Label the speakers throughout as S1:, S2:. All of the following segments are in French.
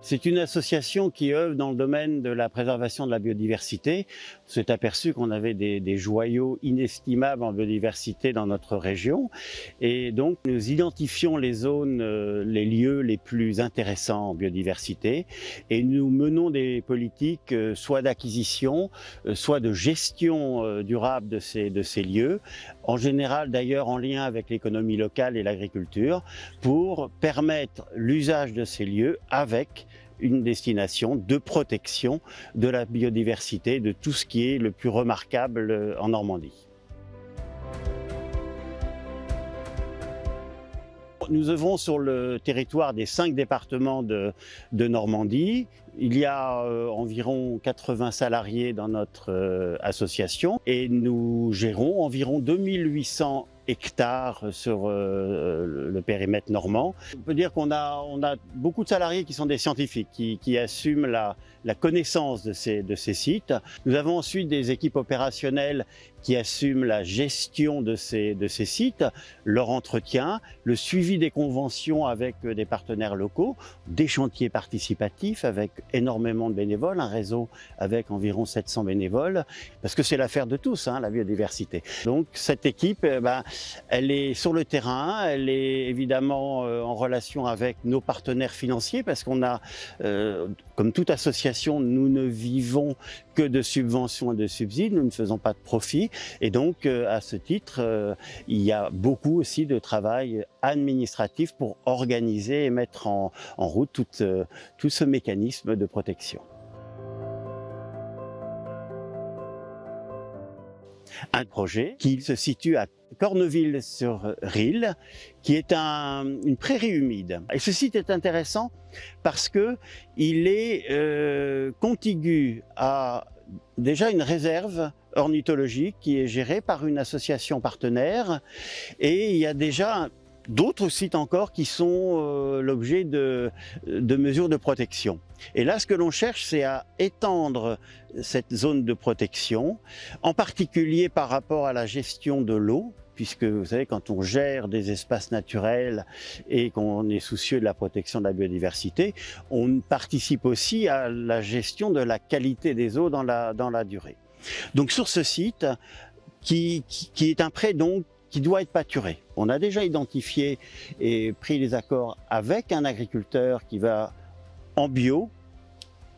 S1: C'est une association qui œuvre dans le domaine de la préservation de la biodiversité. On s'est aperçu qu'on avait des joyaux inestimables en biodiversité dans notre région. Et donc, nous identifions les zones, les lieux les plus intéressants en biodiversité. Et nous menons des politiques soit d'acquisition, soit de gestion durable de ces lieux. En général, d'ailleurs, en lien avec l'économie locale et l'agriculture, pour permettre l'usage de ces lieux avec une destination de protection de la biodiversité, de tout ce qui est le plus remarquable en Normandie. Nous œuvrons sur le territoire des 5 départements de Normandie. Il y a environ 80 salariés dans notre association et nous gérons environ 2800 hectares sur le périmètre normand. On peut dire qu'on a beaucoup de salariés qui sont des scientifiques, qui assument la connaissance de ces sites. Nous avons ensuite des équipes opérationnelles qui assument la gestion de ces sites, leur entretien, le suivi des conventions avec des partenaires locaux, des chantiers participatifs avec énormément de bénévoles, un réseau avec environ 700 bénévoles, parce que c'est l'affaire de tous, la biodiversité. Donc cette équipe, elle est sur le terrain, elle est évidemment en relation avec nos partenaires financiers, parce qu'on a, comme toute association, nous ne vivons que de subventions et de subsides, nous ne faisons pas de profit. Et donc, à ce titre, il y a beaucoup aussi de travail administratif pour organiser et mettre en route tout ce mécanisme de protection. Un projet qui se situe à Corneville-sur-Risle, qui est une prairie humide. Et ce site est intéressant parce qu'il est contigu à déjà une réserve ornithologique qui est gérée par une association partenaire, et il y a déjà d'autres sites encore qui sont l'objet de mesures de protection. Et là, ce que l'on cherche, c'est à étendre cette zone de protection, en particulier par rapport à la gestion de l'eau, puisque vous savez, quand on gère des espaces naturels et qu'on est soucieux de la protection de la biodiversité, on participe aussi à la gestion de la qualité des eaux dans la durée. Donc sur ce site, qui est un pré donc qui doit être pâturé. On a déjà identifié et pris les accords avec un agriculteur qui va, en bio,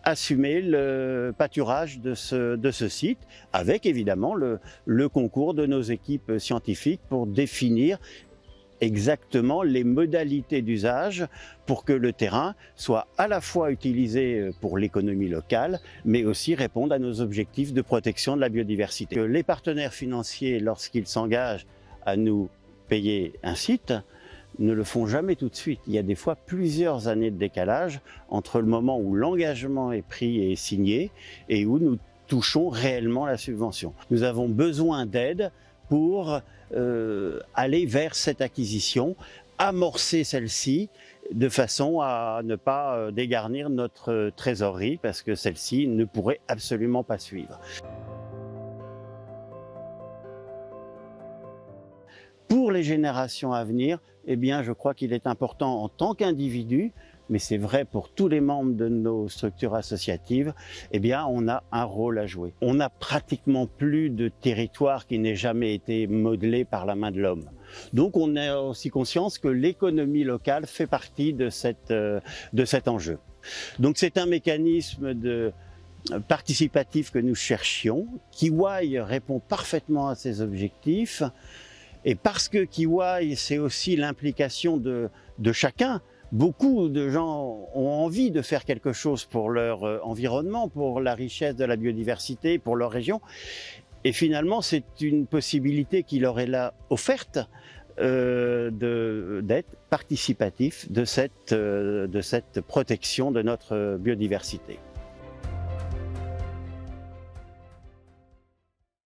S1: assumer le pâturage de ce site, avec évidemment le concours de nos équipes scientifiques pour définir exactement les modalités d'usage pour que le terrain soit à la fois utilisé pour l'économie locale, mais aussi répondre à nos objectifs de protection de la biodiversité. Que les partenaires financiers, lorsqu'ils s'engagent à nous payer un site, ne le font jamais tout de suite. Il y a des fois plusieurs années de décalage entre le moment où l'engagement est pris et signé et où nous touchons réellement la subvention. Nous avons besoin d'aide pour aller vers cette acquisition, amorcer celle-ci de façon à ne pas dégarnir notre trésorerie, parce que celle-ci ne pourrait absolument pas suivre. Pour les générations à venir, eh bien, je crois qu'il est important en tant qu'individu, mais c'est vrai pour tous les membres de nos structures associatives, eh bien, on a un rôle à jouer. On n'a pratiquement plus de territoire qui n'ait jamais été modelé par la main de l'homme. Donc, on a aussi conscience que l'économie locale fait partie de cet enjeu. Donc, c'est un mécanisme participatif que nous cherchions. Kiwai répond parfaitement à ces objectifs. Et parce que Kiwai, c'est aussi l'implication de chacun, beaucoup de gens ont envie de faire quelque chose pour leur environnement, pour la richesse de la biodiversité, pour leur région. Et finalement, c'est une possibilité qui leur est là offerte d'être participatif de cette protection de notre biodiversité.